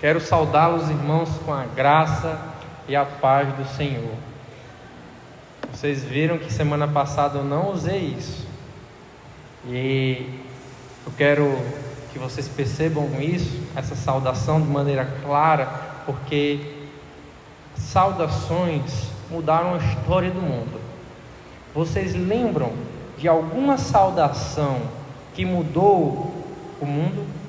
Quero saudá-los, irmãos, com a graça e a paz do Senhor. Vocês viram que semana passada eu não usei isso. E eu quero que vocês percebam isso, essa saudação de maneira clara, porque saudações mudaram a história do mundo. Vocês lembram de alguma saudação que mudou o mundo?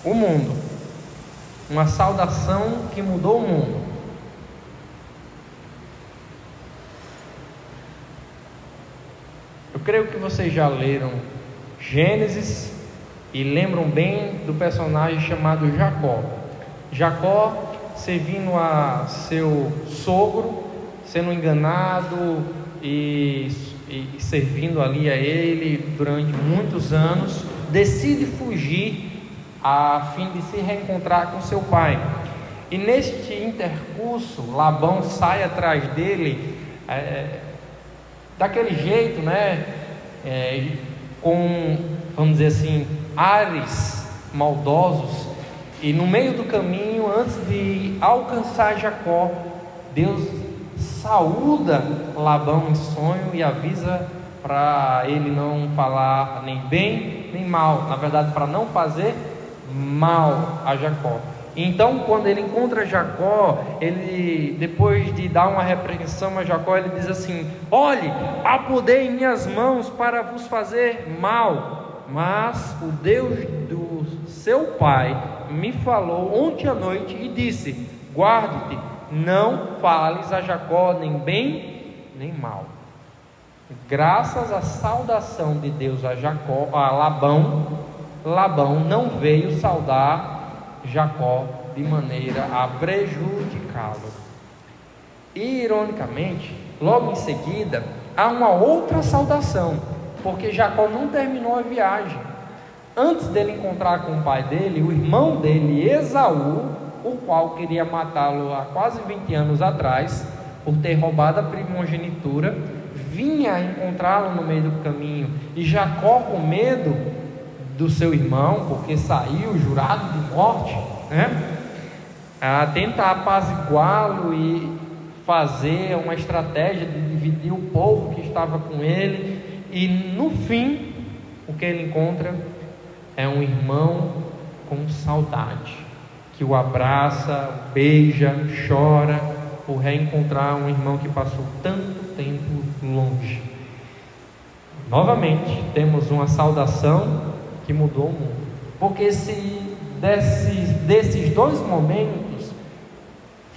O mundo. Uma saudação que mudou o mundo. Eu creio que vocês já leram Gênesis e lembram bem do personagem chamado Jacó. Jacó servindo a seu sogro, sendo enganado e servindo ali a ele durante muitos anos, decide fugir a fim de se reencontrar com seu pai. E neste intercurso, Labão sai atrás dele, daquele jeito, com, vamos dizer assim, ares maldosos. E no meio do caminho, antes de alcançar Jacó, Deus saúda Labão em sonho e avisa para ele não falar nem bem nem mal, na verdade para não fazer mal a Jacó. Então, quando ele encontra Jacó, ele, depois de dar uma repreensão a Jacó, ele diz assim: olhe, há poder em minhas mãos para vos fazer mal, mas o Deus do seu pai me falou ontem à noite e disse: guarde-te, não fales a Jacó nem bem nem mal. Graças à saudação de Deus a Labão não veio saudar Jacó de maneira a prejudicá-lo. E, ironicamente, logo em seguida há uma outra saudação, porque Jacó não terminou a viagem. Antes dele encontrar com o pai dele, o irmão dele, Esaú, o qual queria matá-lo há quase 20 anos atrás, por ter roubado a primogenitura, vinha encontrá-lo no meio do caminho. E Jacó, com medo do seu irmão, porque saiu jurado de morte, tenta apaziguá-lo e fazer uma estratégia de dividir o povo que estava com ele. E no fim, o que ele encontra é um irmão com saudade, que o abraça, beija, chora por reencontrar um irmão que passou tanto tempo longe. Novamente temos uma saudação que mudou o mundo, porque se desses dois momentos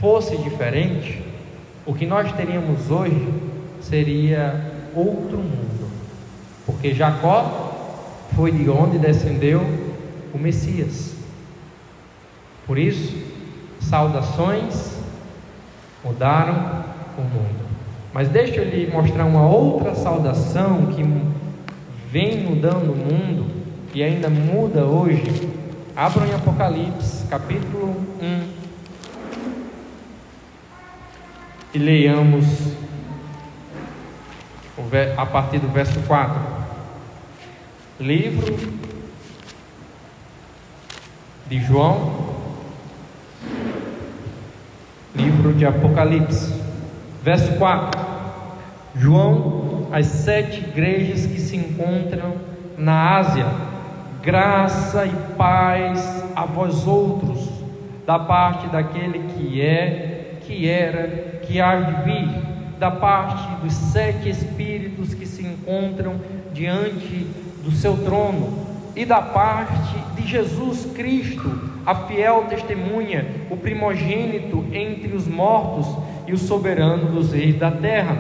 fosse diferente, o que nós teríamos hoje seria outro mundo, porque Jacó foi de onde descendeu o Messias. Por isso, saudações mudaram o mundo. Mas deixa eu lhe mostrar uma outra saudação que vem mudando o mundo e ainda muda hoje. Abram em Apocalipse, capítulo 1, e leiamos a partir do verso 4. Livro de João, livro de Apocalipse, verso 4. João, as 7 igrejas que se encontram na Ásia: graça e paz a vós outros, da parte daquele que é, que era, que há de vir, da parte dos 7 espíritos que se encontram diante do seu trono, e da parte de Jesus Cristo, a fiel testemunha, o primogênito entre os mortos e o soberano dos reis da terra,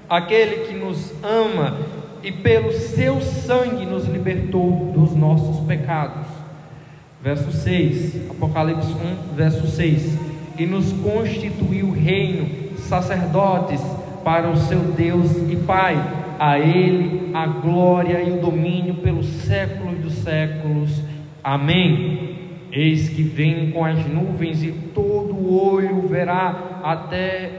aquele que nos ama e pelo seu sangue nos libertou dos nossos pecados. Verso 6, Apocalipse 1, verso 6: e nos constituiu reino, sacerdotes para o seu Deus e Pai. A Ele a glória e o domínio pelos séculos dos séculos. Amém. Eis que vem com as nuvens, e todo olho verá, até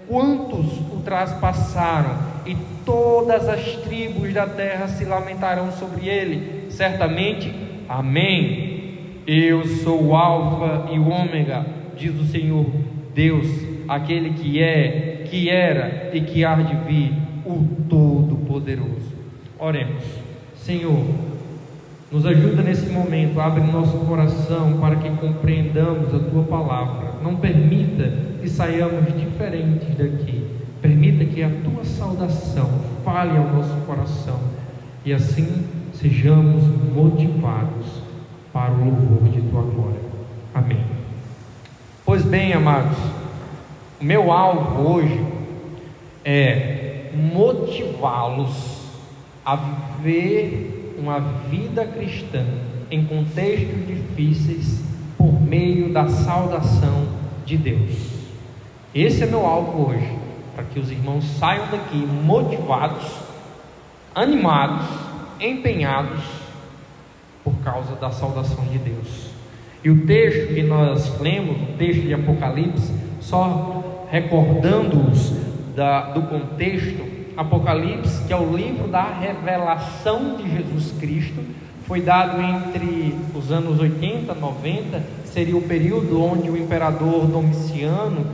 quantos o traspassaram, e todas as tribos da terra se lamentarão sobre ele. Certamente, amém. Eu sou o Alfa e o Ômega, diz o Senhor Deus, aquele que é, que era e que há de vir, o Todo-Poderoso. Oremos. Senhor, nos ajuda nesse momento, abre nosso coração para que compreendamos a Tua palavra. Não permita que saiamos diferentes daqui. Permita que a Tua saudação fale ao nosso coração e assim sejamos motivados para o louvor de Tua glória. Amém. Pois bem, amados, o meu alvo hoje é motivá-los a viver uma vida cristã em contextos difíceis por meio da saudação de Deus. Esse é meu alvo hoje, para que os irmãos saiam daqui motivados, animados, empenhados por causa da saudação de Deus. E o texto que nós lemos, o texto de Apocalipse, só recordando-os do contexto, Apocalipse, que é o livro da revelação de Jesus Cristo, foi dado entre os anos 80 e 90, seria o período onde o imperador Domiciano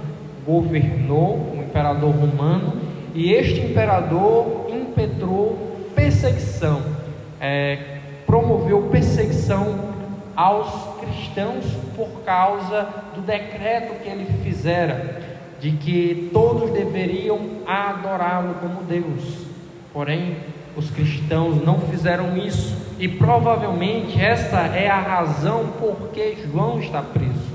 governou, o imperador romano, e este imperador impetrou perseguição, promoveu perseguição aos cristãos por causa do decreto que ele fizera, de que todos deveriam adorá-lo como Deus. Porém, os cristãos não fizeram isso, e provavelmente essa é a razão por que João está preso.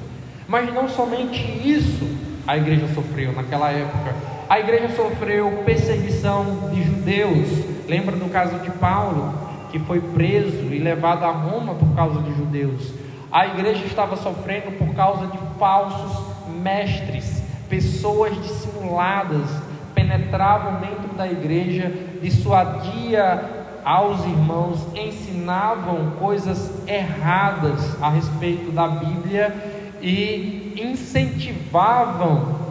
Mas não somente isso a igreja sofreu naquela época. A igreja sofreu perseguição de judeus. Lembra do caso de Paulo, que foi preso e levado a Roma por causa de judeus. A igreja estava sofrendo por causa de falsos mestres. Pessoas dissimuladas penetravam dentro da igreja, dissuadia aos irmãos, ensinavam coisas erradas a respeito da Bíblia e incentivava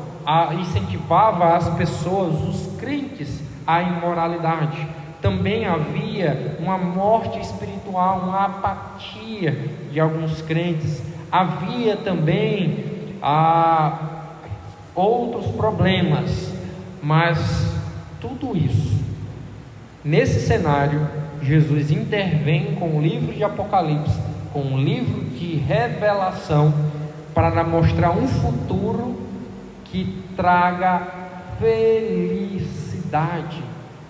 as pessoas, os crentes, à imoralidade. Também havia uma morte espiritual, uma apatia de alguns crentes. Havia também outros problemas, mas tudo isso, nesse cenário, Jesus intervém com o livro de Apocalipse, com o livro de revelação, para mostrar um futuro que traga felicidade,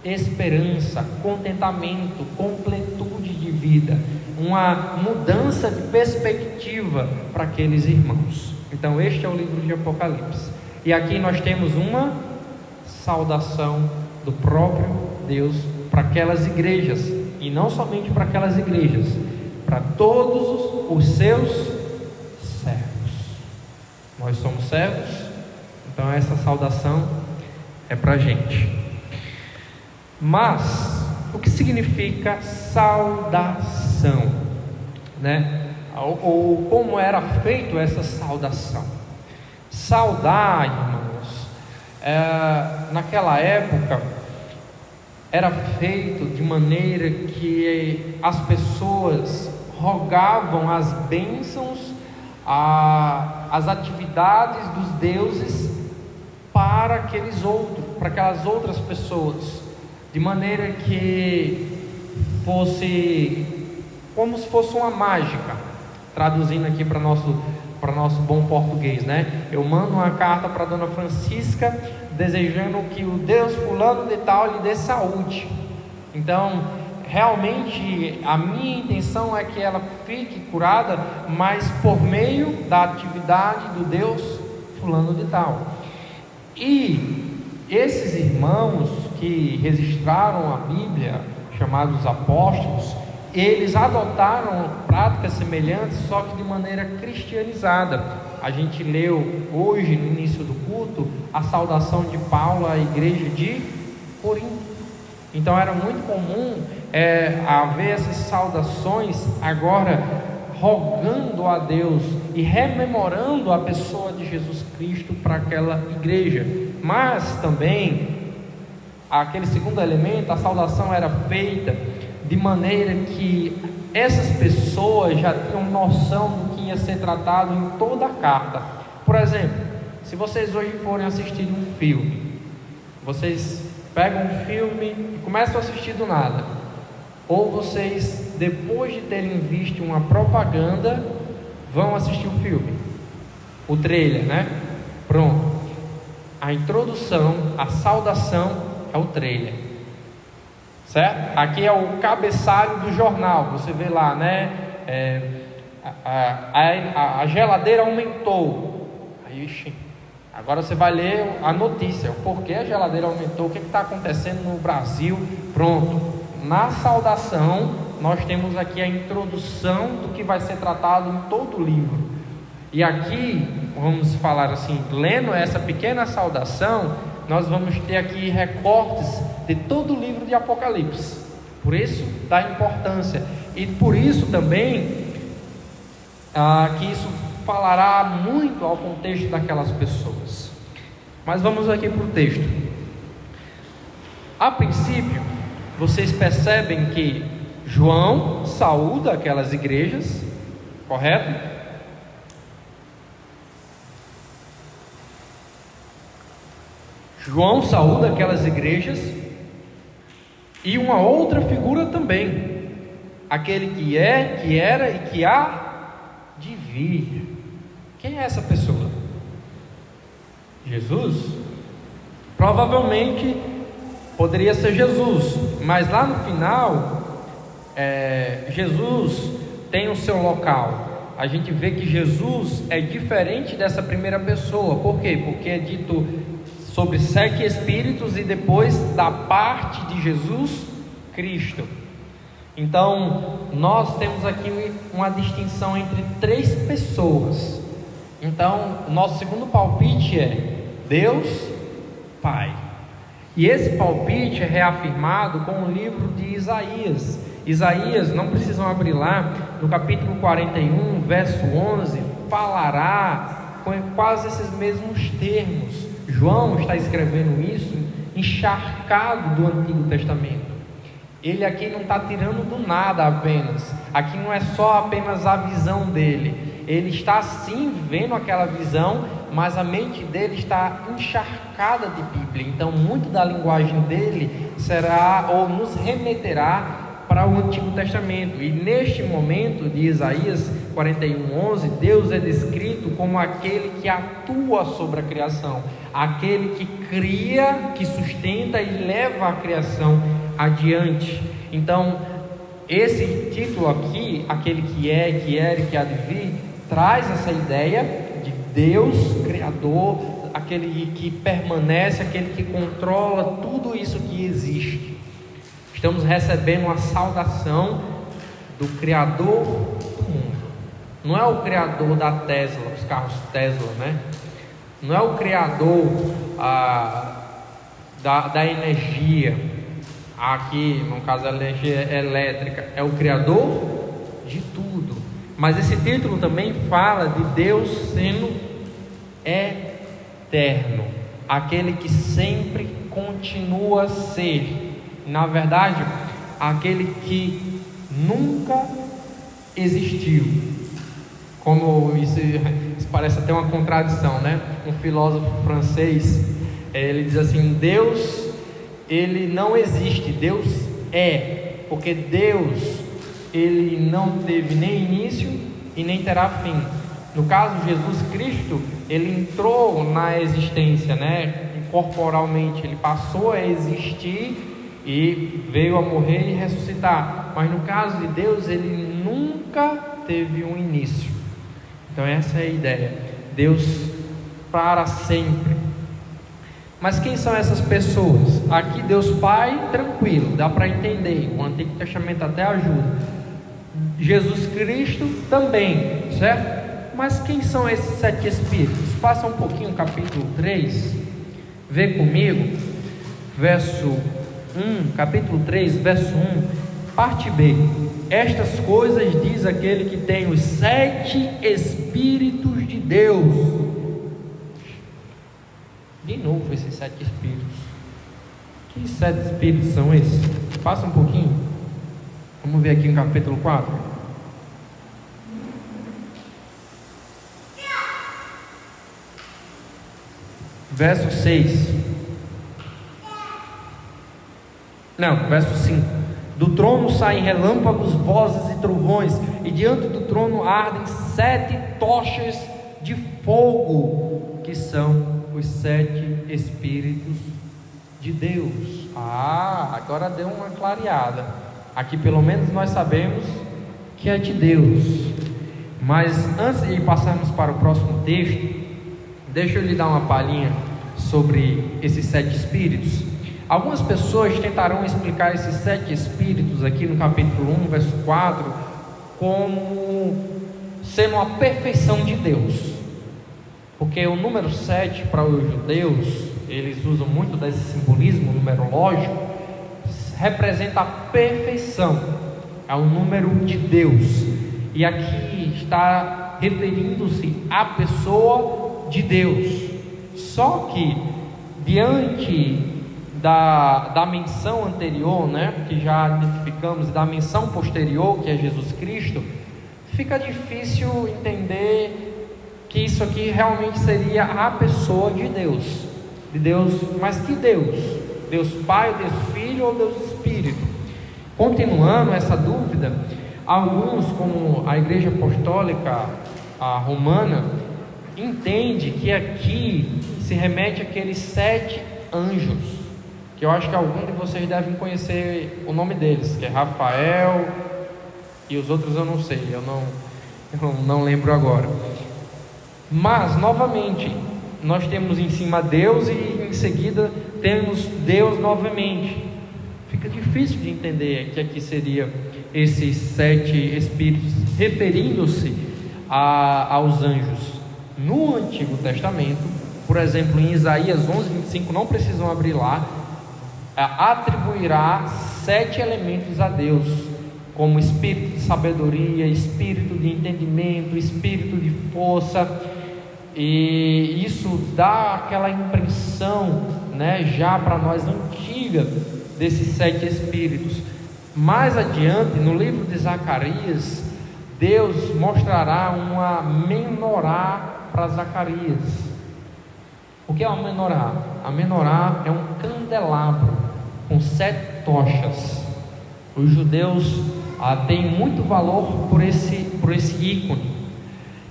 esperança, contentamento, completude de vida, uma mudança de perspectiva para aqueles irmãos. Então este é o livro de Apocalipse, e aqui nós temos uma saudação do próprio Deus para aquelas igrejas, e não somente para aquelas igrejas, para todos os seus servos. Nós somos servos, então essa saudação é para a gente. Mas o que significa saudação, né? Ou como era feito essa saudação? Saudar, irmãos, naquela época era feito de maneira que as pessoas rogavam as bênçãos, as atividades dos deuses para aquelas outras pessoas, de maneira que fosse como se fosse uma mágica, traduzindo aqui para nosso bom português, né? Eu mando uma carta para Dona Francisca desejando que o Deus fulano de tal lhe dê saúde. Então, realmente a minha intenção é que ela fique curada, mas por meio da atividade do Deus fulano de tal. E esses irmãos que registraram a Bíblia, chamados apóstolos, eles adotaram práticas semelhantes, só que de maneira cristianizada. A gente leu hoje, no início do culto, a saudação de Paulo à igreja de Corinto. Então era muito comum haver essas saudações agora rogando a Deus e rememorando a pessoa de Jesus Cristo para aquela igreja. Mas também aquele segundo elemento, a saudação era feita de maneira que essas pessoas já tinham noção do que ia ser tratado em toda a carta. Por exemplo, se vocês hoje forem assistir um filme, vocês pegam um filme e começam a assistir do nada, ou vocês, depois de terem visto uma propaganda, vão assistir o filme, o trailer, né? Pronto. A introdução, a saudação é o trailer, certo? Aqui é o cabeçalho do jornal. Você vê lá, né? A geladeira aumentou. Aí, agora você vai ler a notícia, o porquê a geladeira aumentou, o que está acontecendo no Brasil. Pronto. Na saudação, nós temos aqui a introdução do que vai ser tratado em todo o livro. E aqui, vamos falar assim, lendo essa pequena saudação, nós vamos ter aqui recortes de todo o livro de Apocalipse. Por isso, da importância. E por isso também, que isso falará muito ao contexto daquelas pessoas. Mas vamos aqui para o texto. A princípio, vocês percebem que João saúda aquelas igrejas, correto? João saúda aquelas igrejas, e uma outra figura também, aquele que é, que era e que há de vir. Quem é essa pessoa? Jesus? Provavelmente poderia ser Jesus, mas lá no final, Jesus tem o seu local. A gente vê que Jesus é diferente dessa primeira pessoa. Por quê? Porque é dito sobre 7 espíritos e depois da parte de Jesus Cristo. Então, nós temos aqui uma distinção entre 3 pessoas. Então, nosso segundo palpite é Deus Pai. E esse palpite é reafirmado com o livro de Isaías. Isaías, não precisam abrir lá, no capítulo 41, verso 11, falará com quase esses mesmos termos. João está escrevendo isso encharcado do Antigo Testamento. Ele aqui não está tirando do nada apenas. Aqui não é só apenas a visão dele. Ele está sim vendo aquela visão, mas a mente dele está encharcada de Bíblia. Então muito da linguagem dele será ou nos remeterá para o Antigo Testamento. E neste momento de Isaías 41:11, Deus é descrito como aquele que atua sobre a criação, aquele que cria, que sustenta e leva a criação adiante. Então esse título aqui, aquele que é, que era e que há de vir, traz essa ideia de Deus Criador, aquele que permanece, aquele que controla tudo isso que existe. Estamos recebendo uma saudação do Criador do mundo. Não é o Criador da Tesla, os carros Tesla, né? Não é o Criador da energia, aqui no caso a energia elétrica, é o Criador de tudo. Mas esse título também fala de Deus sendo eterno, aquele que sempre continua a ser. Na verdade, aquele que nunca existiu. Como isso parece até uma contradição, né? Um filósofo francês, ele diz assim: Deus, ele não existe, Deus é, porque Deus, ele não teve nem início e nem terá fim. No caso, Jesus Cristo, ele entrou na existência, né? Corporalmente, ele passou a existir e veio a morrer e ressuscitar. Mas no caso de Deus, ele nunca teve um início. Então essa é a ideia, Deus para sempre. Mas quem são essas pessoas? Aqui Deus Pai, tranquilo, dá para entender, o Antigo Testamento até ajuda. Jesus Cristo também, certo? Mas quem são esses 7 espíritos? Passa um pouquinho o capítulo 3, vê comigo, verso 1, capítulo 3, verso 1, parte B. Estas coisas diz aquele que tem os 7 Espíritos de Deus. De novo esses 7 Espíritos. Que 7 espíritos são esses? Passa um pouquinho. Vamos ver aqui no capítulo 4. Verso 6. Não, verso 5. Do trono saem relâmpagos, vozes e trovões, e diante do trono ardem 7 tochas de fogo, que são os 7 espíritos de Deus. Agora deu uma clareada. Aqui pelo menos nós sabemos que é de Deus. Mas antes de passarmos para o próximo texto, deixa eu lhe dar uma palhinha sobre esses 7 espíritos. Algumas pessoas tentarão explicar esses 7 espíritos aqui no capítulo 1, verso 4, como sendo a perfeição de Deus. Porque o número 7 para os judeus, eles usam muito desse simbolismo numerológico, representa a perfeição, é o número de Deus. E aqui está referindo-se à pessoa de Deus. Só que diante da menção anterior, que já identificamos, e da menção posterior, que é Jesus Cristo, fica difícil entender que isso aqui realmente seria a pessoa de Deus, mas que Deus? Deus Pai, Deus Filho ou Deus Espírito? Continuando essa dúvida, alguns, como a Igreja Apostólica Romana, entende que aqui se remete àqueles 7 anjos, que eu acho que algum de vocês devem conhecer o nome deles, que é Rafael, e os outros eu não sei, eu não lembro agora. Mas novamente nós temos em cima Deus e em seguida temos Deus novamente. Fica difícil de entender que aqui seria esses 7 espíritos referindo-se aos anjos. No Antigo Testamento, por exemplo, em Isaías 11:25, não precisam abrir lá, atribuirá 7 elementos a Deus, como espírito de sabedoria, espírito de entendimento, espírito de força, e isso dá aquela impressão, já para nós antiga, desses 7 espíritos. Mais adiante, no livro de Zacarias, Deus mostrará uma menorá para Zacarias. O que é uma menorá? A menorá é um candelabro com 7 tochas. Os judeus têm muito valor por esse ícone.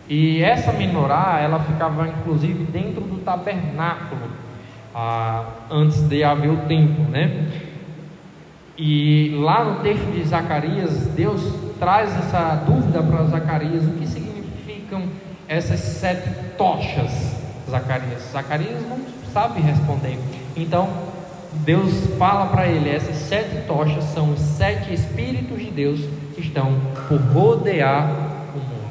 E essa menorá, ela ficava inclusive dentro do tabernáculo, antes de haver o templo, E lá no texto de Zacarias, Deus traz essa dúvida para Zacarias: o que significam essas 7 tochas? Zacarias não sabe responder. Então Deus fala para ele: essas 7 tochas são os 7 espíritos de Deus que estão por rodear o mundo.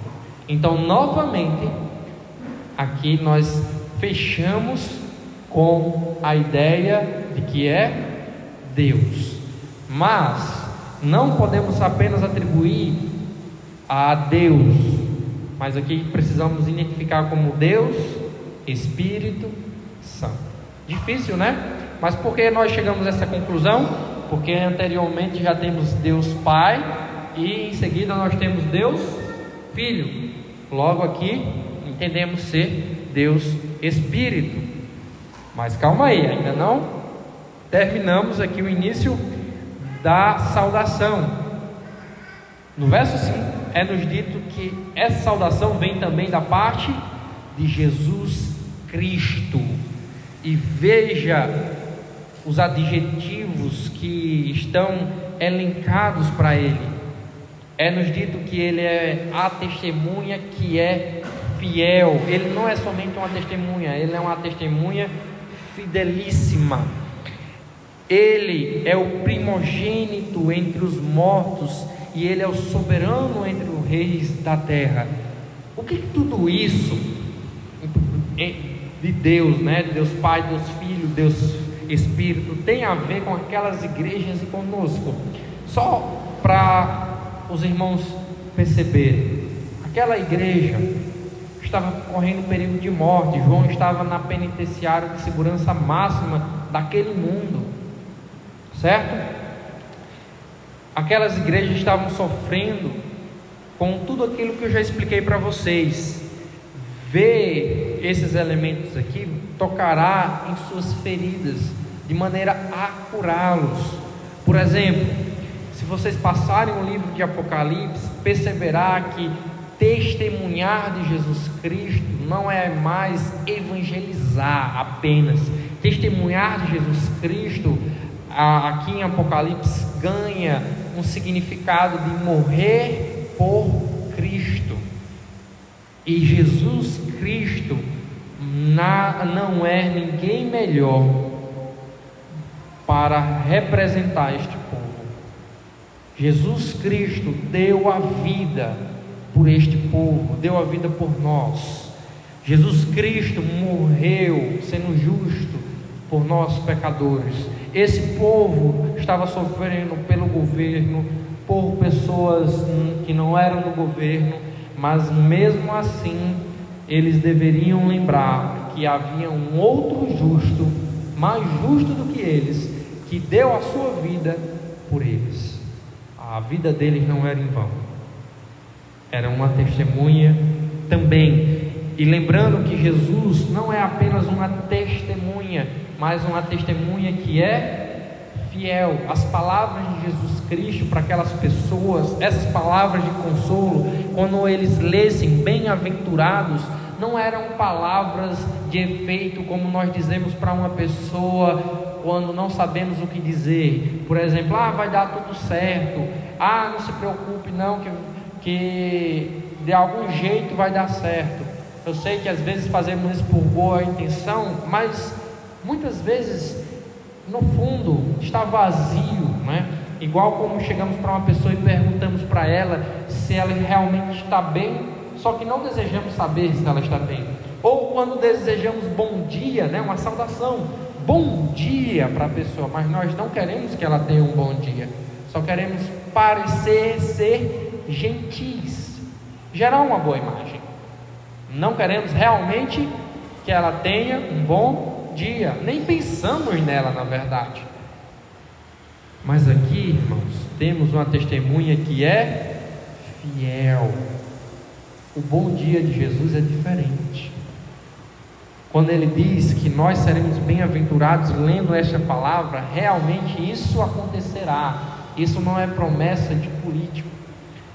Então, novamente, aqui nós fechamos com a ideia de que é Deus. Mas não podemos apenas atribuir a Deus, mas aqui precisamos identificar como Deus, Espírito Santo. Difícil, Mas por que nós chegamos a essa conclusão? Porque anteriormente já temos Deus Pai e em seguida nós temos Deus Filho. Logo aqui entendemos ser Deus Espírito. Mas calma aí, ainda não terminamos aqui o início da saudação. No verso 5 é nos dito que essa saudação vem também da parte de Jesus Cristo. E veja os adjetivos que estão elencados para ele. É nos dito que ele é a testemunha que é fiel. Ele não é somente uma testemunha, ele é uma testemunha fidelíssima. Ele é o primogênito entre os mortos e ele é o soberano entre os reis da terra. O que tudo isso de Deus, de Deus Pai, Deus Filho, Deus Espírito, tem a ver com aquelas igrejas e conosco? Só para os irmãos perceberem, aquela igreja estava correndo perigo de morte. João estava na penitenciária de segurança máxima daquele mundo. certo? Aquelas igrejas estavam sofrendo com tudo aquilo que eu já expliquei para vocês. Ver esses elementos aqui tocará em suas feridas, de maneira a curá-los. Por exemplo, se vocês passarem o livro de Apocalipse, perceberá que testemunhar de Jesus Cristo não é mais evangelizar apenas. Testemunhar de Jesus Cristo, aqui em Apocalipse, ganha um significado de morrer por Cristo. E Jesus Cristo não é ninguém melhor para representar este povo. Jesus Cristo deu a vida por este povo, deu a vida por nós. Jesus Cristo morreu sendo justo por nós pecadores. Esse povo estava sofrendo pelo governo, por pessoas que não eram do governo, mas mesmo assim eles deveriam lembrar que havia um outro justo, mais justo do que eles, que deu a sua vida por eles. A vida deles não era em vão, era uma testemunha também. E lembrando que Jesus não é apenas uma testemunha, mas uma testemunha que é fiel. As palavras de Jesus Cristo para aquelas pessoas, essas palavras de consolo, quando eles lessem bem-aventurados, não eram palavras de efeito como nós dizemos para uma pessoa quando não sabemos o que dizer. Por exemplo, vai dar tudo certo, não se preocupe não, que de algum jeito vai dar certo. Eu sei que às vezes fazemos isso por boa intenção, mas muitas vezes no fundo está vazio, né? Igual como chegamos para uma pessoa e perguntamos para ela se ela realmente está bem, só que não desejamos saber se ela está bem. Ou quando desejamos bom dia, né? Uma saudação, bom dia para a pessoa, mas nós não queremos que ela tenha um bom dia, só queremos parecer ser gentis, gerar uma boa imagem. Não queremos realmente que ela tenha um bom dia, nem pensamos nela na verdade. Mas aqui, irmãos, temos uma testemunha que é fiel. O bom dia de Jesus é diferente. Quando ele diz que nós seremos bem-aventurados lendo esta palavra, realmente isso acontecerá. Isso não é promessa de político,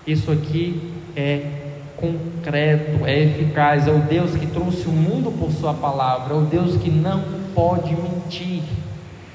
isso aqui é concreto, é eficaz. É o Deus que trouxe o mundo por sua palavra, é o Deus que não pode mentir.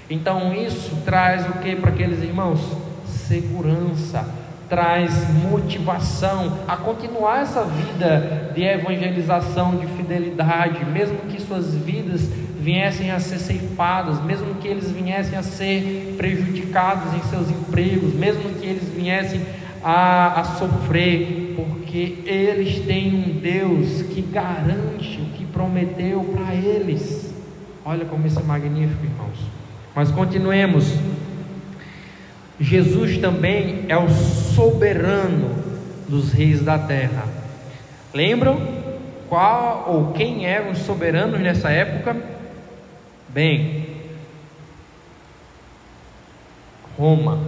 Então isso traz o que para aqueles irmãos? Segurança, traz motivação a continuar essa vida de evangelização, de fidelidade, mesmo que suas vidas viessem a ser ceifadas, mesmo que eles viessem a ser prejudicados em seus empregos, mesmo que eles viessem a sofrer, porque eles têm um Deus que garante o que prometeu para eles. Olha como isso é magnífico, irmãos. Mas continuemos. Jesus também é o soberano dos reis da terra. Lembram qual ou quem eram os soberanos nessa época? Bem, Roma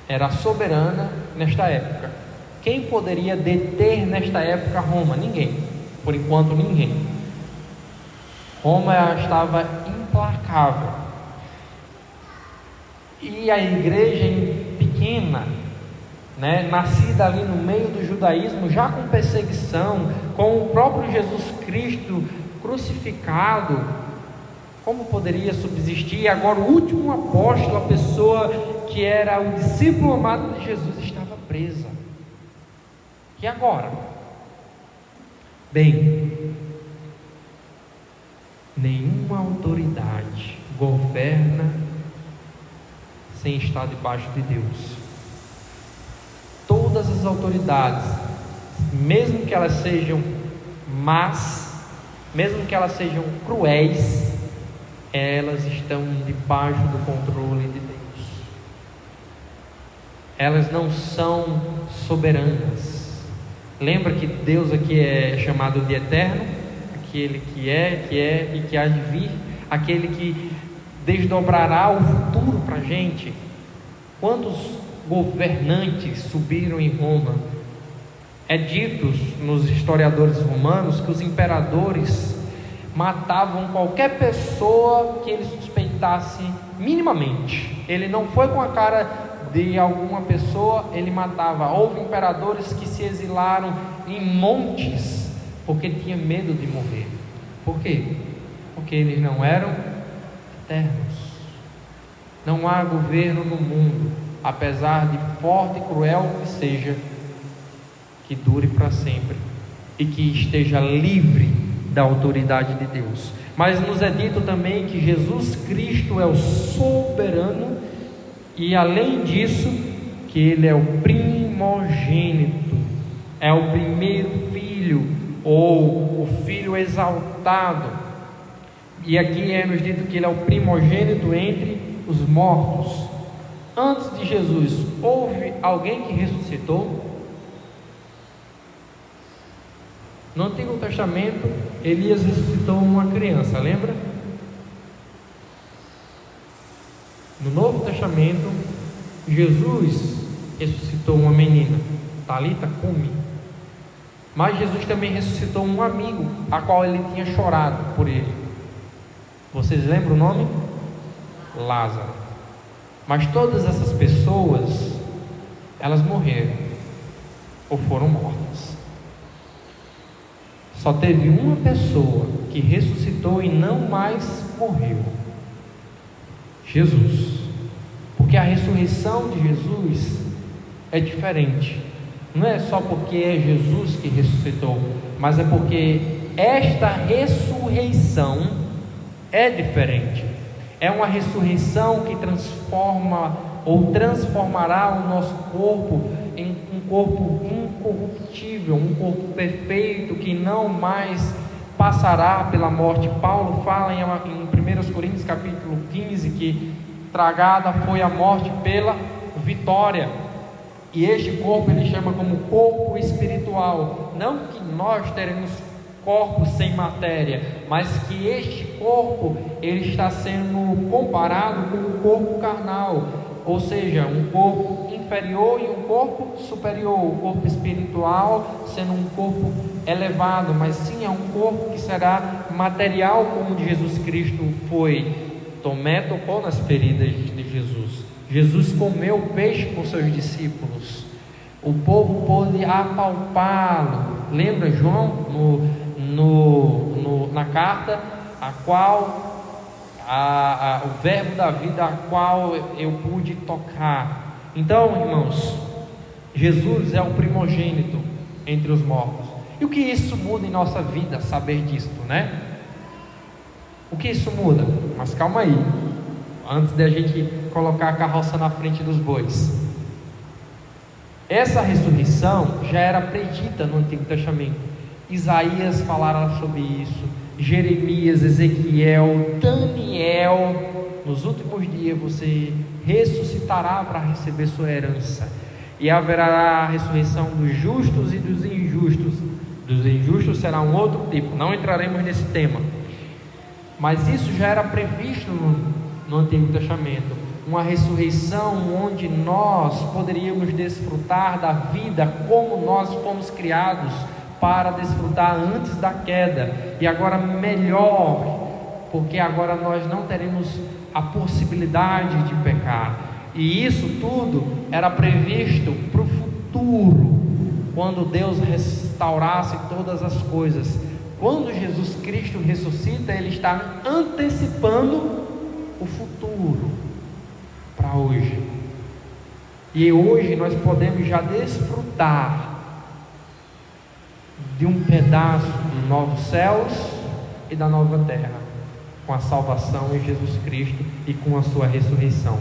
era soberana nesta época. Quem poderia deter nesta época Roma? Ninguém, por enquanto ninguém. Roma estava implacável. E a igreja pequena, né, nascida ali no meio do judaísmo, já com perseguição, com o próprio Jesus Cristo crucificado, como poderia subsistir? Agora o último apóstolo, a pessoa que era o discípulo amado de Jesus, estava presa. E agora? Bem, nenhuma autoridade governa sem estar debaixo de Deus. Todas as autoridades, mesmo que elas sejam más, mesmo que elas sejam cruéis, elas estão debaixo do controle de Deus. Elas não são soberanas. Lembra que Deus aqui é chamado de eterno, aquele que é e que há de vir. aquele que desdobrará o futuro para a gente. Quantos governantes subiram em Roma? É dito nos historiadores romanos que os imperadores matavam qualquer pessoa que ele suspeitasse minimamente. Ele não foi com a cara de alguma pessoa, ele matava. Houve imperadores que se exilaram em montes porque tinha medo de morrer. Por quê? Porque eles não eram eternos. Não há governo no mundo, apesar de forte e cruel que seja, que dure para sempre e que esteja livre da autoridade de Deus. Mas nos é dito também que Jesus Cristo é o soberano, e além disso, que Ele é o primogênito, é o primeiro filho, ou o filho exaltado. E aqui é nos dito que Ele é o primogênito entre os mortos. Antes de Jesus, houve alguém que ressuscitou? No Antigo Testamento, Elias ressuscitou uma criança, lembra? No Novo Testamento, Jesus ressuscitou uma menina, Talita cumi. Mas Jesus também ressuscitou um amigo, a qual ele tinha chorado por ele. Vocês lembram o nome? Lázaro. Mas todas essas pessoas, elas morreram ou foram mortas. Só teve uma pessoa que ressuscitou e não mais morreu: Jesus. Porque a ressurreição de Jesus é diferente. Não é só porque é Jesus que ressuscitou, mas é porque esta ressurreição é diferente. É uma ressurreição que transforma ou transformará o nosso corpo em um corpo incorruptível, um corpo perfeito que não mais passará pela morte. Paulo fala em 1 Coríntios capítulo 15 que tragada foi a morte pela vitória. E este corpo ele chama como corpo espiritual. Não que nós teremos corpos sem matéria, mas que este corpo ele está sendo comparado com o corpo carnal, ou seja, um corpo inferior e um corpo superior, o corpo espiritual sendo um corpo elevado, mas sim é um corpo que será material, como de Jesus Cristo foi. Tomé tocou nas feridas de Jesus. Jesus comeu peixe com seus discípulos. O povo pôde apalpá-lo. Lembra João na carta, a qual o verbo da vida, a qual eu pude tocar. Então, irmãos, Jesus é o primogênito entre os mortos. E o que isso muda em nossa vida, saber disto, né? O que isso muda? Mas calma aí, antes de a gente colocar a carroça na frente dos bois. Essa ressurreição já era predita no Antigo Testamento. Isaías falara sobre isso, Jeremias, Ezequiel, Daniel. Nos últimos dias você ressuscitará para receber sua herança, e haverá a ressurreição dos justos e dos injustos. Dos injustos será um outro tipo, não entraremos nesse tema, mas isso já era previsto no Antigo Testamento. Uma ressurreição onde nós poderíamos desfrutar da vida como nós fomos criados para desfrutar antes da queda, e agora melhor, porque agora nós não teremos a possibilidade de pecar. E isso tudo era previsto para o futuro, quando Deus restaurasse todas as coisas. Quando Jesus Cristo ressuscita, Ele está antecipando o futuro para hoje. E hoje nós podemos já desfrutar de um pedaço dos novos céus e da nova terra, com a salvação em Jesus Cristo e com a sua ressurreição.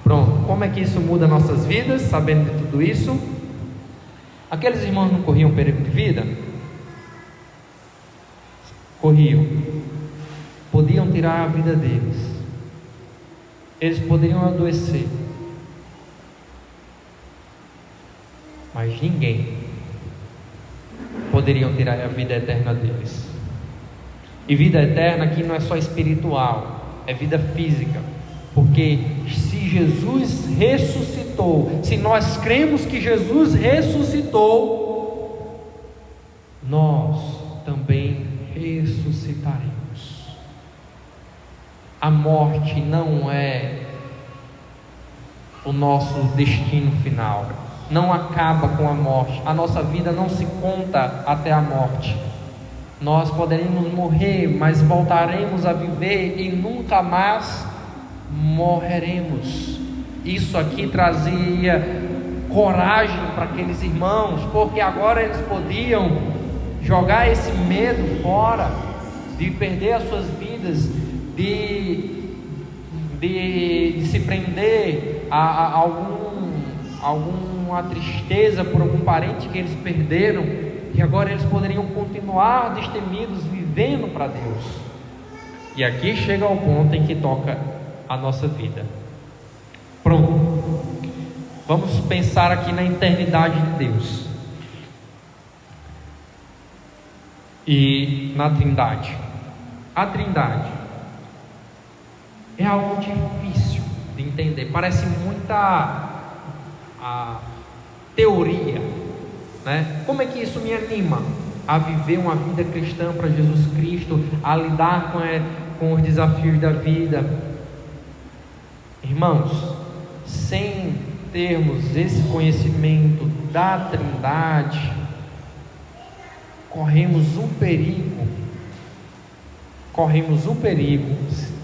Pronto, como é que isso muda nossas vidas, sabendo de tudo isso? Aqueles irmãos não corriam perigo de vida? Corriam. Podiam tirar a vida deles. Eles poderiam adoecer. Mas ninguém poderiam tirar a vida eterna deles. E vida eterna aqui não é só espiritual, é vida física. Porque se Jesus ressuscitou, se nós cremos que Jesus ressuscitou, nós também ressuscitaremos. A morte não é o nosso destino final, não acaba com a morte. A nossa vida não se conta até a morte. Nós poderemos morrer, mas voltaremos a viver e nunca mais morreremos. Isso aqui trazia coragem para aqueles irmãos, porque agora eles podiam jogar esse medo fora, de perder as suas vidas, de se prender a alguma tristeza por algum parente que eles perderam, e agora eles poderiam continuar destemidos, vivendo para Deus. E aqui chega ao ponto em que toca a nossa vida. Pronto, vamos pensar aqui na eternidade de Deus e na Trindade. A Trindade é algo difícil de entender, parece muita teoria, né? Como é que isso me anima a viver uma vida cristã para Jesus Cristo, a lidar com os desafios da vida? Irmãos, sem termos esse conhecimento da Trindade, corremos o perigo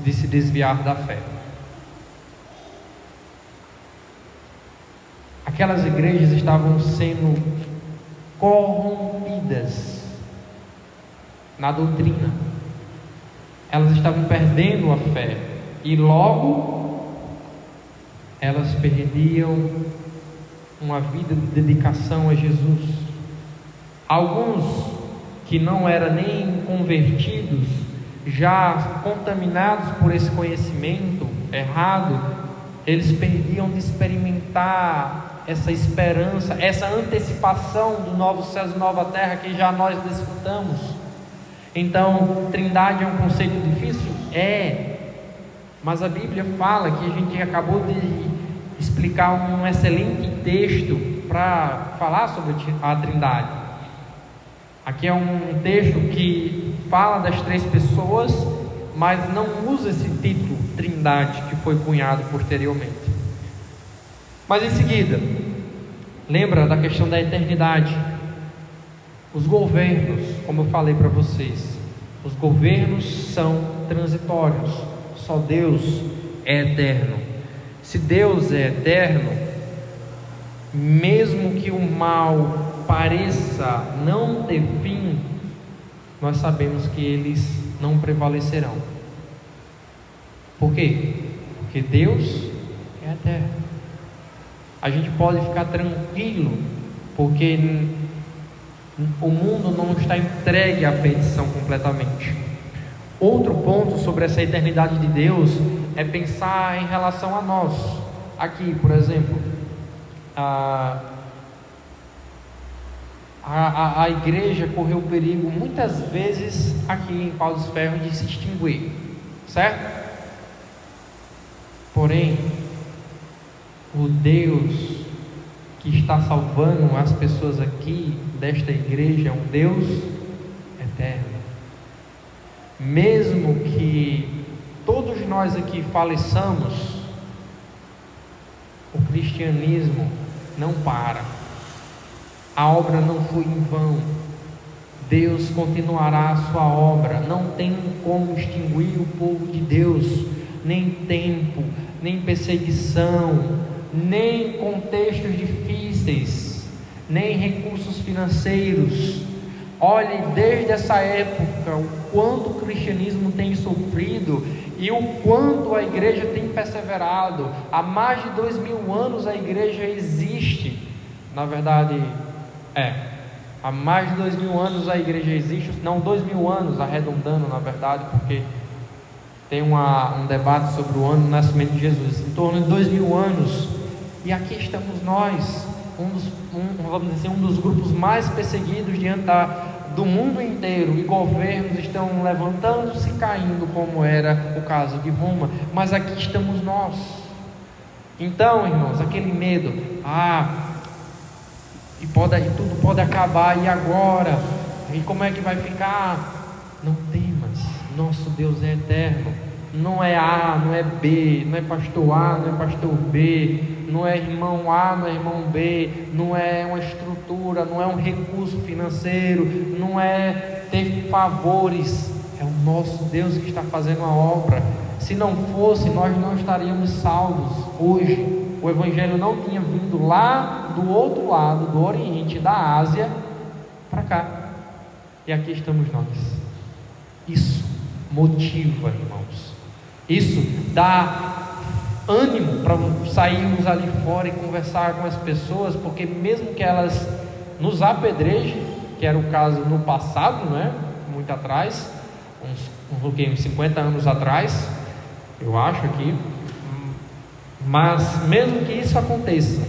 de se desviar da fé. Aquelas igrejas estavam sendo corrompidas na doutrina, elas estavam perdendo a fé, e logo elas perdiam uma vida de dedicação a Jesus. Alguns que não eram nem convertidos, já contaminados por esse conhecimento errado, eles perdiam de experimentar essa esperança, essa antecipação do novo céu e nova terra que já nós desfrutamos. Então, Trindade é um conceito difícil? Mas a Bíblia fala, que a gente acabou de explicar um excelente texto para falar sobre a Trindade. Aqui é um texto que fala das três pessoas, mas não usa esse título Trindade que foi cunhado posteriormente. Mas em seguida, lembra da questão da eternidade. Os governos, como eu falei para vocês, os governos são transitórios, só Deus é eterno. Se Deus é eterno, mesmo que o mal pareça não ter fim, nós sabemos que eles não prevalecerão. Por quê? Porque Deus é eterno. A gente pode ficar tranquilo, porque o mundo não está entregue à perdição completamente. Outro ponto sobre essa eternidade de Deus é pensar em relação a nós. Aqui, por exemplo, a igreja correu perigo muitas vezes aqui em Pau dos Ferros de se extinguir, certo? Porém, o Deus que está salvando as pessoas aqui desta igreja é um Deus eterno. Mesmo que todos nós aqui faleçamos, o cristianismo não para. A obra não foi em vão. Deus continuará a sua obra. Não tem como extinguir o povo de Deus, nem tempo, nem perseguição, nem contextos difíceis, nem recursos financeiros. Olhe desde essa época o quanto o cristianismo tem sofrido e o quanto a igreja tem perseverado. Há mais de 2000 anos a igreja existe. Na verdade, há mais de 2000 anos a igreja existe. Não, 2000 anos, arredondando na verdade, porque tem um debate sobre o ano do nascimento de Jesus. Em torno de 2000 anos. E aqui estamos nós, vamos dizer, um dos grupos mais perseguidos diante do mundo inteiro e governos estão levantando-se e caindo, como era o caso de Roma, mas aqui estamos nós. Então, irmãos, aquele medo, e tudo pode acabar, e agora? E como é que vai ficar? Não temas, nosso Deus é eterno. Não é A, não é B, não é pastor A, não é pastor B, não é irmão A, não é irmão B, não é uma estrutura, não é um recurso financeiro, não é ter favores. É o nosso Deus que está fazendo a obra. Se não fosse, nós não estaríamos salvos hoje. O Evangelho não tinha vindo lá do outro lado, do Oriente, da Ásia, para cá. E aqui estamos nós. Isso motiva, irmãos. Isso dá ânimo para sairmos ali fora e conversar com as pessoas, porque mesmo que elas nos apedrejem, que era o caso no passado, né? Muito atrás, uns 50 anos atrás, eu acho aqui, mas mesmo que isso aconteça,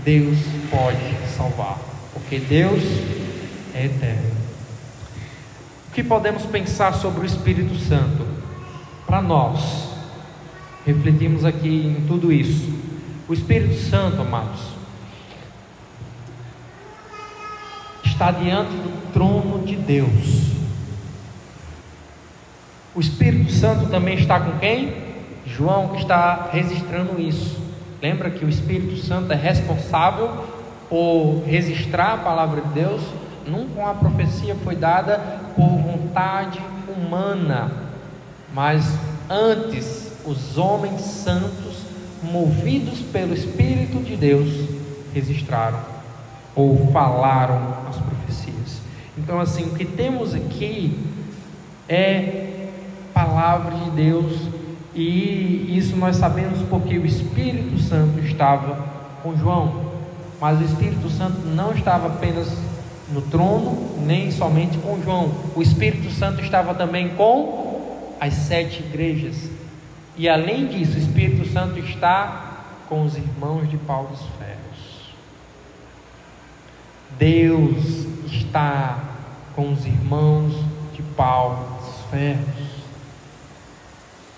Deus pode salvar, porque Deus é eterno. O que podemos pensar sobre o Espírito Santo? Para nós, refletimos aqui em tudo isso. O Espírito Santo, amados, está diante do trono de Deus. O Espírito Santo também está com quem? João, que está registrando isso. Lembra que o Espírito Santo é responsável por registrar a palavra de Deus? Nunca uma profecia foi dada por vontade humana, mas antes os homens santos, movidos pelo Espírito de Deus, registraram ou falaram as profecias. Então, assim, o que temos aqui é palavra de Deus, e isso nós sabemos porque o Espírito Santo estava com João. Mas o Espírito Santo não estava apenas no trono, nem somente com João. O Espírito Santo estava também com as 7 igrejas. E além disso, o Espírito Santo está com os irmãos de Pau dos Ferros. Deus está com os irmãos de Pau dos Ferros.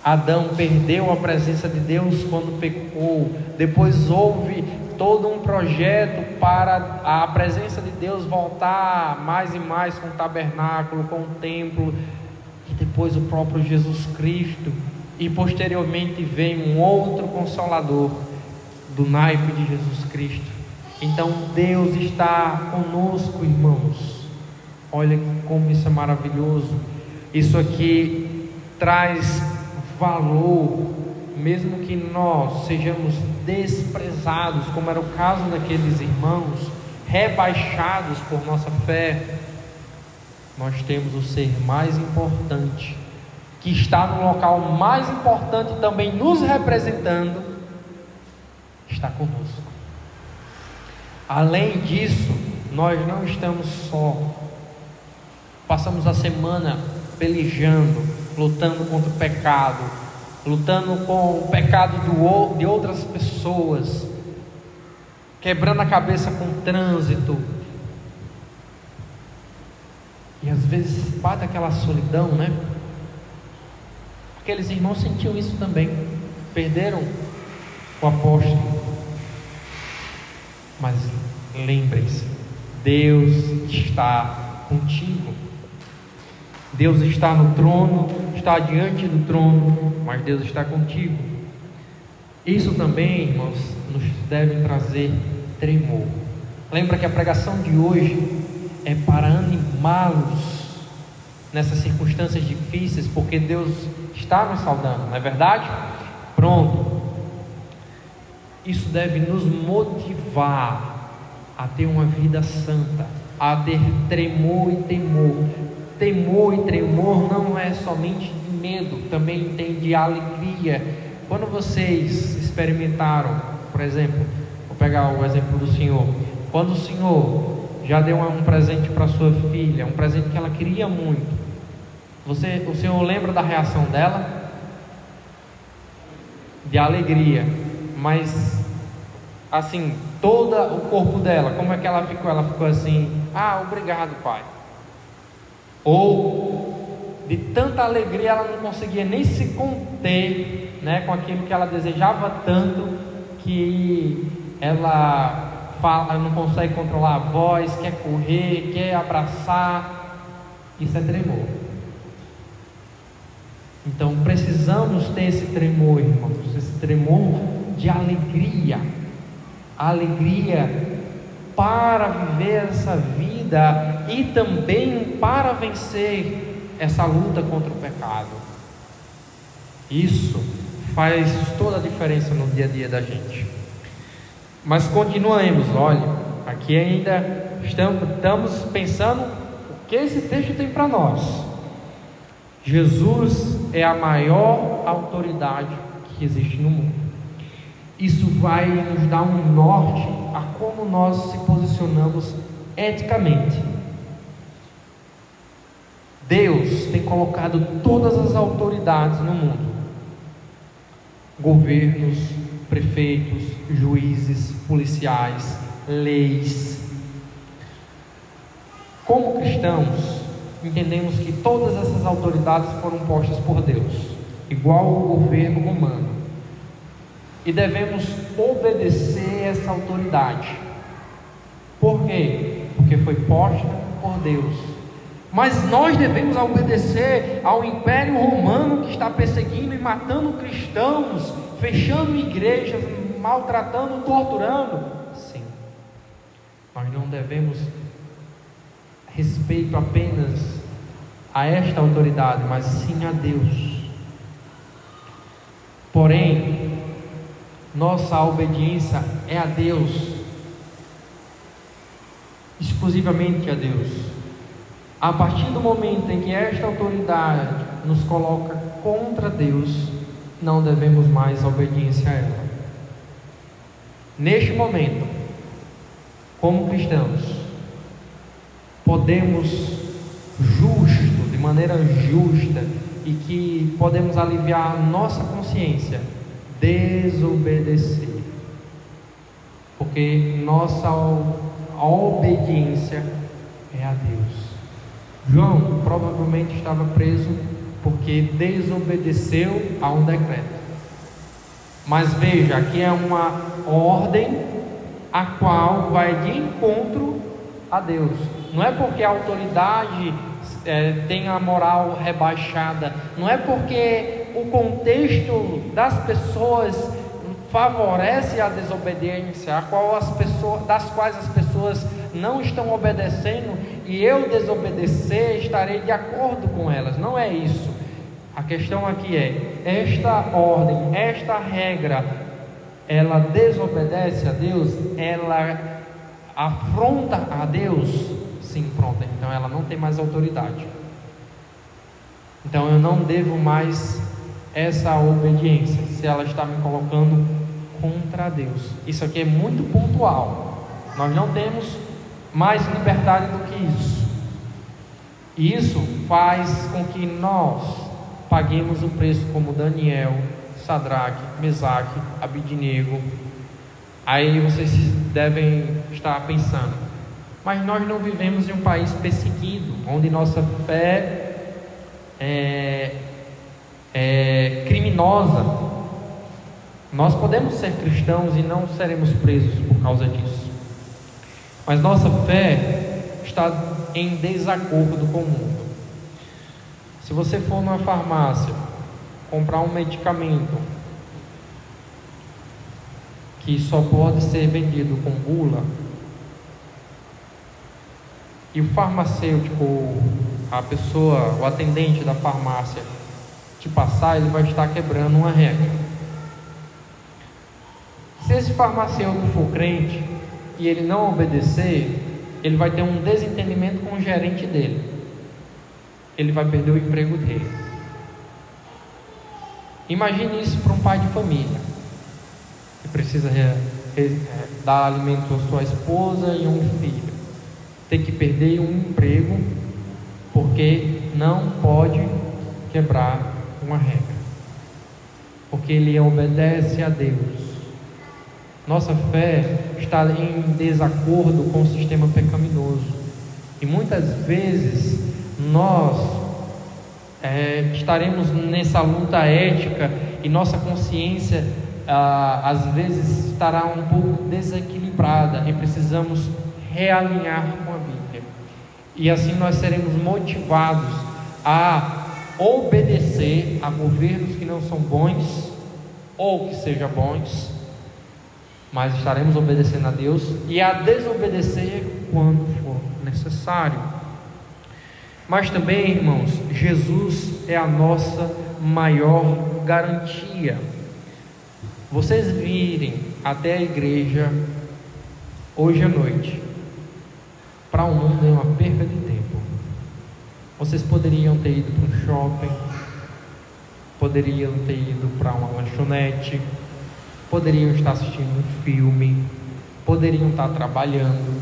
Adão perdeu a presença de Deus quando pecou. Depois houve todo um projeto para a presença de Deus voltar mais e mais com o tabernáculo, com o templo, e depois o próprio Jesus Cristo. E posteriormente vem um outro Consolador do naipe de Jesus Cristo. Então Deus está conosco, irmãos. Olha como isso é maravilhoso. Isso aqui traz valor, mesmo que nós sejamos desprezados, como era o caso daqueles irmãos, rebaixados por nossa fé. Nós temos o ser mais importante, que está no local mais importante também nos representando, está conosco. Além disso, nós não estamos só. Passamos a semana pelejando, lutando contra o pecado, lutando com o pecado de outras pessoas, quebrando a cabeça com o trânsito. E às vezes bate aquela solidão, né? Aqueles irmãos sentiam isso também, perderam o apóstolo. Mas lembrem-se, Deus está contigo. Deus está no trono, está diante do trono, mas Deus está contigo. Isso também, irmãos, nos deve trazer tremor. Lembra que a pregação de hoje é para animá-los nessas circunstâncias difíceis, porque Deus está nos saudando, não é verdade? Pronto. Isso deve nos motivar a ter uma vida santa, a ter tremor e temor. Temor e tremor não é somente de medo, também tem de alegria. Quando vocês experimentaram, por exemplo, vou pegar o exemplo do Senhor, quando o Senhor já deu um presente para sua filha, um presente que ela queria muito, o Senhor lembra da reação dela? De alegria, mas assim, todo o corpo dela, como é que ela ficou? Ela ficou assim: ah, obrigado, pai. ou de tanta alegria ela não conseguia nem se conter, né, com aquilo que ela desejava tanto, que ela não consegue controlar a voz, quer correr, quer abraçar. Isso é tremor. Então precisamos ter esse tremor, irmãos, esse tremor de alegria, alegria para viver essa vida e também para vencer essa luta contra o pecado. Isso faz toda a diferença no dia a dia da gente. Mas continuemos, olha, aqui ainda estamos pensando o que esse texto tem para nós. Jesus é a maior autoridade que existe no mundo. Isso vai nos dar um norte a como nós se posicionamos eticamente. Deus tem colocado todas as autoridades no mundo: governos, prefeitos, juízes, policiais, leis. Como cristãos, entendemos que todas essas autoridades foram postas por Deus, igual ao governo romano, e devemos obedecer essa autoridade. Por quê? Porque foi posta por Deus. Mas nós devemos obedecer ao Império Romano, que está perseguindo e matando cristãos, fechando igrejas, maltratando, torturando? Sim. Nós não devemos respeito apenas a esta autoridade, mas sim a Deus. Porém, nossa obediência é a Deus, exclusivamente a Deus. A partir do momento em que esta autoridade nos coloca contra Deus, não devemos mais obediência a ela. Neste momento, como cristãos, podemos de maneira justa, e que podemos aliviar nossa consciência, desobedecer, porque nossa obediência é a Deus. João provavelmente estava preso porque desobedeceu a um decreto. Mas veja, aqui é uma ordem a qual vai de encontro a Deus. Não é porque a autoridade tem a moral rebaixada, não é porque o contexto das pessoas favorece a desobediência, das quais as pessoas não estão obedecendo, e eu desobedecer estarei de acordo com elas. Não é isso. A questão aqui é: esta ordem, esta regra, ela desobedece a Deus? Ela afronta a Deus? Sim, pronto. Então ela não tem mais autoridade. Então eu não devo mais essa obediência, se ela está me colocando contra Deus. Isso aqui é muito pontual. Nós não temos mais liberdade do que isso. E isso faz com que nós paguemos o preço, como Daniel, Sadraque, Mesaque, Abidnego. Aí vocês devem estar pensando: mas nós não vivemos em um país perseguido, onde nossa fé é criminosa. Nós podemos ser cristãos e não seremos presos por causa disso. Mas nossa fé está em desacordo com o mundo. Se você for numa farmácia comprar um medicamento que só pode ser vendido com bula, e o farmacêutico, o atendente da farmácia te passar, ele vai estar quebrando uma regra. Se esse farmacêutico for crente e ele não obedecer, ele vai ter um desentendimento com o gerente dele. Ele vai perder o emprego dele. Imagine isso para um pai de família que precisa dar alimento à sua esposa e um filho. Tem que perder um emprego porque não pode quebrar uma regra, porque ele obedece a Deus. Nossa fé está em desacordo com o sistema pecaminoso, e muitas vezes nós estaremos nessa luta ética e nossa consciência às vezes estará um pouco desequilibrada e precisamos realinhar com a Bíblia. E assim nós seremos motivados a obedecer a governos que não são bons ou que sejam bons, mas estaremos obedecendo a Deus, e a desobedecer quando for necessário. Mas também, irmãos, Jesus é a nossa maior garantia. Vocês virem até a igreja hoje à noite, para o mundo é uma perca de tempo. Vocês poderiam ter ido para um shopping, poderiam ter ido para uma lanchonete, poderiam estar assistindo um filme, poderiam estar trabalhando,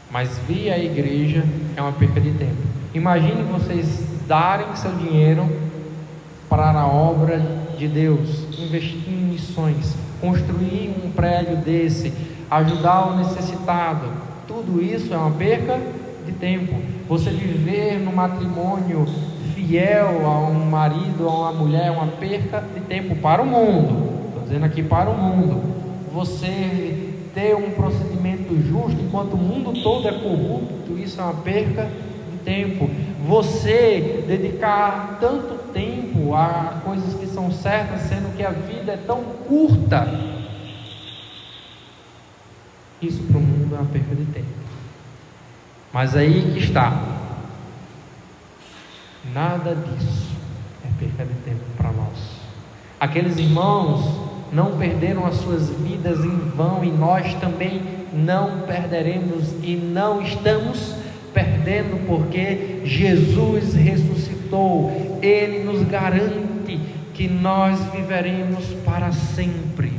mas vir à igreja é uma perca de tempo. Imagine vocês darem seu dinheiro para a obra de Deus, investir em missões, construir um prédio desse, ajudar o necessitado. Tudo isso é uma perca de tempo. Você viver no matrimônio fiel a um marido, a uma mulher, é uma perca de tempo para o mundo. Estou dizendo aqui para o mundo. Você ter um procedimento justo enquanto o mundo todo é corrupto, isso é uma perca de tempo. Você dedicar tanto tempo a coisas que são certas, sendo que a vida é tão curta, isso para o mundo é uma perca de tempo. Mas aí que está, nada disso é perca de tempo para nós. Aqueles irmãos não perderam as suas vidas em vão, e nós também não perderemos e não estamos perdendo, porque Jesus ressuscitou. Ele nos garante que nós viveremos para sempre.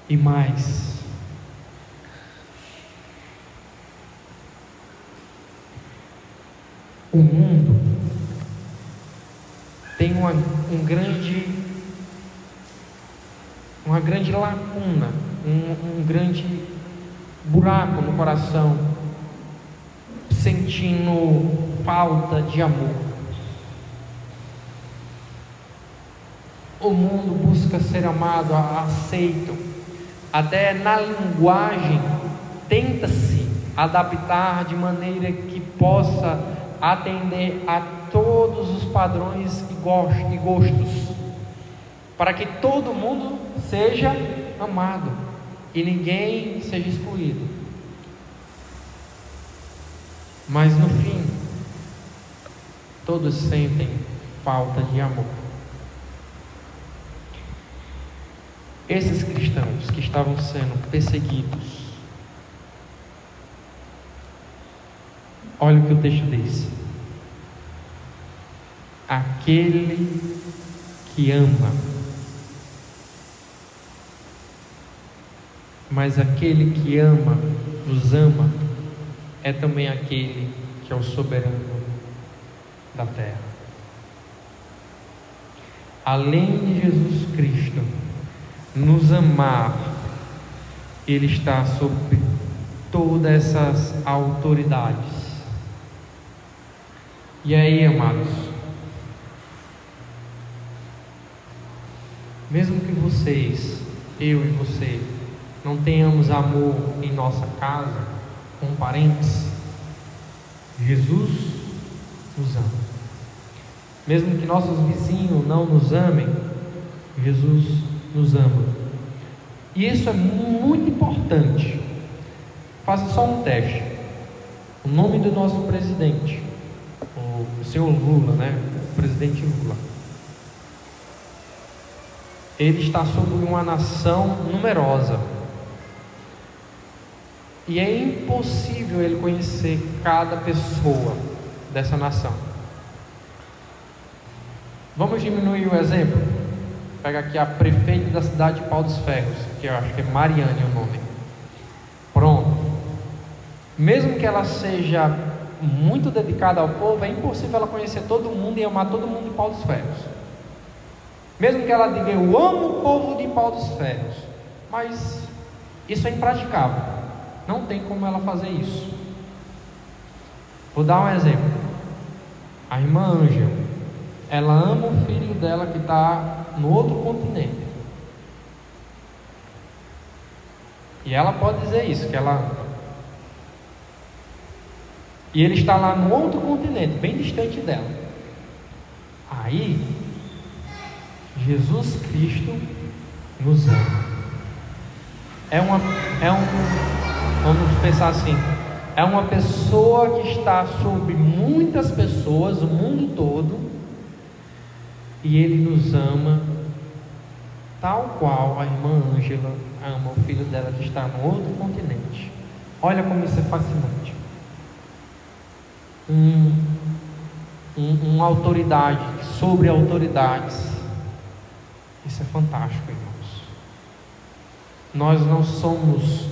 E mais, o mundo tem uma grande lacuna, um grande buraco no coração, sentindo falta de amor. O mundo busca ser amado, aceito. Até na linguagem tenta-se adaptar de maneira que possa atender a todos os padrões e gostos, para que todo mundo seja amado e ninguém seja excluído. Mas no fim, todos sentem falta de amor. Esses cristãos que estavam sendo perseguidos, olha o que o texto diz: aquele que ama, mas aquele que ama, nos ama, é também aquele que é o soberano da terra. Além de Jesus Cristo nos amar, Ele está sobre todas essas autoridades. E aí, amados, mesmo que vocês, eu e você, não tenhamos amor em nossa casa, com parentes, Jesus nos ama. Mesmo que nossos vizinhos não nos amem, Jesus nos ama. E isso é muito importante. Faça só um teste. O nome do nosso presidente, o senhor Lula, né? O presidente Lula. Ele está sobre uma nação numerosa. E é impossível ele conhecer cada pessoa dessa nação. Vamos diminuir o exemplo. Pega aqui a prefeita da cidade de Pau dos Ferros, que eu acho que é Mariane o nome. Pronto. Mesmo que ela seja muito dedicada ao povo, é impossível ela conhecer todo mundo e amar todo mundo de Pau dos Ferros. Mesmo que ela diga, eu amo o povo de Pau dos Ferros, mas isso é impraticável. Não tem como ela fazer isso. Vou dar um exemplo. A irmã Ângela, ela ama o filho dela que está no outro continente. E ela pode dizer isso, que ela ama. E ele está lá no outro continente, bem distante dela. Aí, Jesus Cristo nos ama. Vamos pensar assim, é uma pessoa que está sobre muitas pessoas, o mundo todo, e Ele nos ama, tal qual a irmã Ângela ama o filho dela que está no outro continente. Olha como isso é fascinante. Uma autoridade sobre autoridades. Isso é fantástico, irmãos. Nós não somos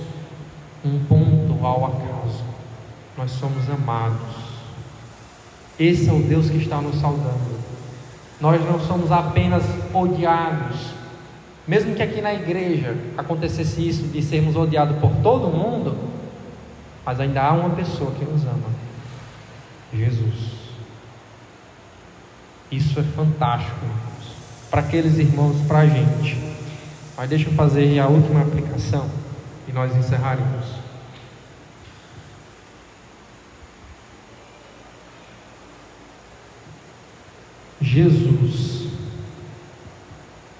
um ponto ao acaso. Nós somos amados. Esse é o Deus que está nos saudando. Nós não somos apenas odiados. Mesmo que aqui na igreja acontecesse isso de sermos odiados por todo mundo, mas ainda há uma pessoa que nos ama: Jesus. Isso é fantástico, irmãos, para aqueles irmãos, para a gente. Mas deixa eu fazer a última aplicação e nós encerraremos. Jesus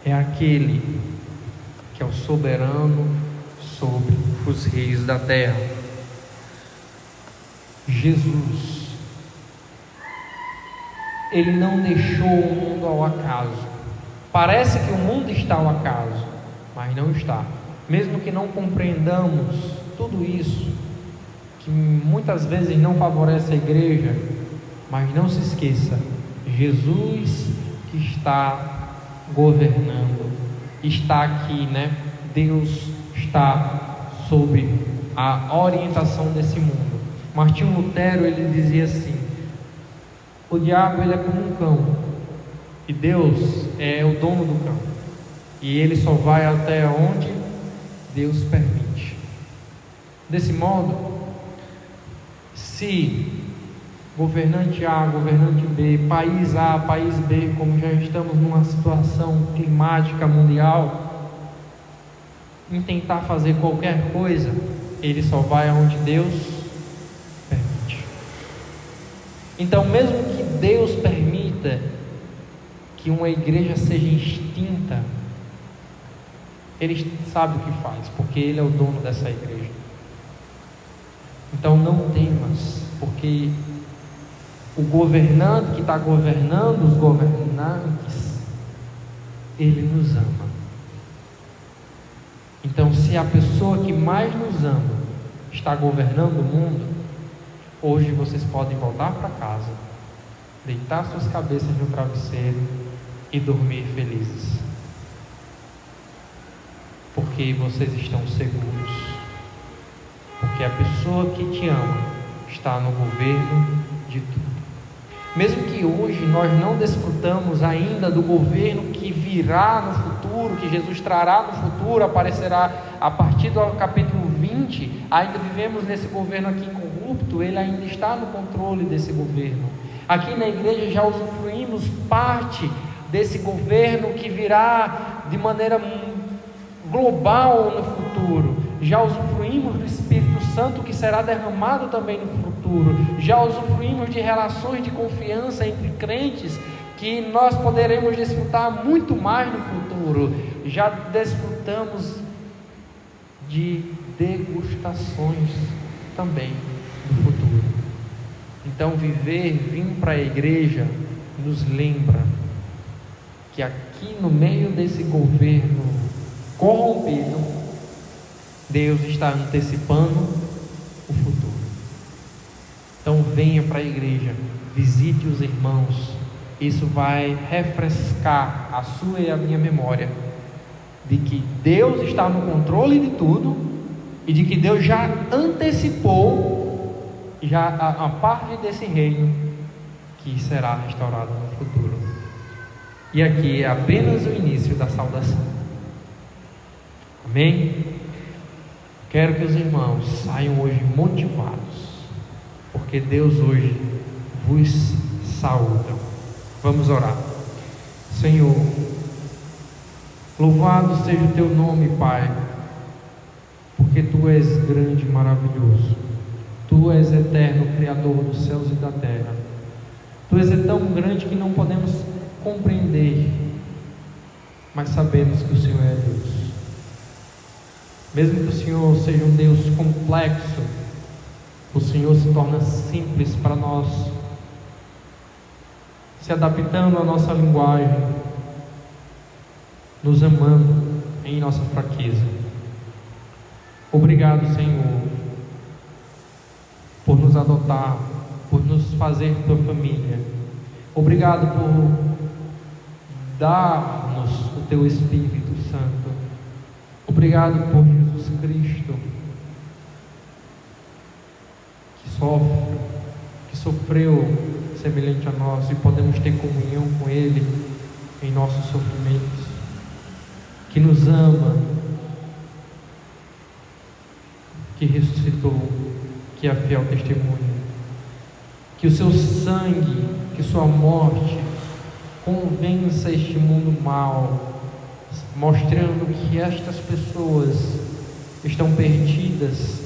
é aquele que é o soberano sobre os reis da terra. Jesus, Ele não deixou o mundo ao acaso. Parece que o mundo está ao acaso, mas não está. Mesmo que não compreendamos tudo isso, que muitas vezes não favorece a igreja, mas não se esqueça, Jesus que está governando, está aqui, Deus está sob a orientação desse mundo. Martinho Lutero, ele dizia assim: o diabo, ele é como um cão, e Deus é o dono do cão, e ele só vai até onde Deus permite. Desse modo, se governante A, governante B, país A, país B, como já estamos numa situação climática mundial, em tentar fazer qualquer coisa, ele só vai aonde Deus permite. Então, mesmo que Deus permita que uma igreja seja extinta, Ele sabe o que faz, porque Ele é o dono dessa igreja. Então não temas, porque o governante que está governando os governantes, Ele nos ama. Então, se a pessoa que mais nos ama está governando o mundo, hoje vocês podem voltar para casa, deitar suas cabeças no travesseiro e dormir felizes, porque vocês estão seguros, porque a pessoa que te ama está no governo de tudo. Mesmo que hoje nós não desfrutamos ainda do governo que virá no futuro, que Jesus trará no futuro, aparecerá a partir do capítulo 20, ainda vivemos nesse governo aqui incorrupto, Ele ainda está no controle desse governo. Aqui na igreja já usufruímos parte desse governo que virá de maneira global no futuro. Já usufruímos do Espírito Santo que será derramado também no futuro. Já usufruímos de relações de confiança entre crentes que nós poderemos desfrutar muito mais no futuro. Já desfrutamos de degustações também no futuro. Então vir para a igreja nos lembra que aqui no meio desse governo corrompido, Deus está antecipando o futuro. Então venha para a igreja, visite os irmãos. Isso vai refrescar a sua e a minha memória de que Deus está no controle de tudo e de que Deus já antecipou a parte desse reino que será restaurado no futuro. E aqui é apenas o início da saudação. Amém? Quero que os irmãos saiam hoje motivados, porque porque Deus hoje vos saúda. Vamos orar. Senhor, louvado seja o teu nome, Pai, porque tu és grande e maravilhoso. Tu és eterno, Criador dos céus e da terra. Tu és tão grande que não podemos compreender, mas sabemos que o Senhor é Deus. Mesmo que o Senhor seja um Deus complexo, o Senhor se torna simples para nós, se adaptando à nossa linguagem, nos amando em nossa fraqueza. Obrigado, Senhor, por nos adotar, por nos fazer tua família. Obrigado por dar-nos o teu Espírito Santo. Obrigado por Jesus Cristo, que sofre, que sofreu semelhante a nós, e podemos ter comunhão com Ele em nossos sofrimentos, que nos ama, que ressuscitou, que é fiel testemunho, que o seu sangue, que sua morte convença este mundo mal, mostrando que estas pessoas estão perdidas,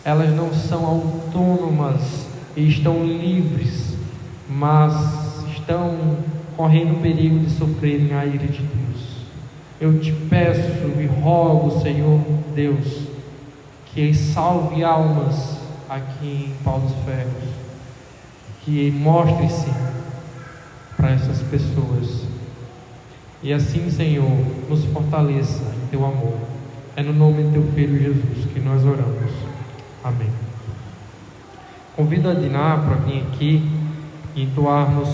elas não são autônomas e estão livres, mas estão correndo o perigo de sofrerem a ira de Deus. Eu te peço e rogo, Senhor Deus, que salve almas aqui em Pau dos Ferros, que mostre-se para essas pessoas, e assim, Senhor, nos fortaleça em teu amor. É no nome do teu Filho Jesus que nós oramos. Amém. Convido a Diná para vir aqui e entoarmos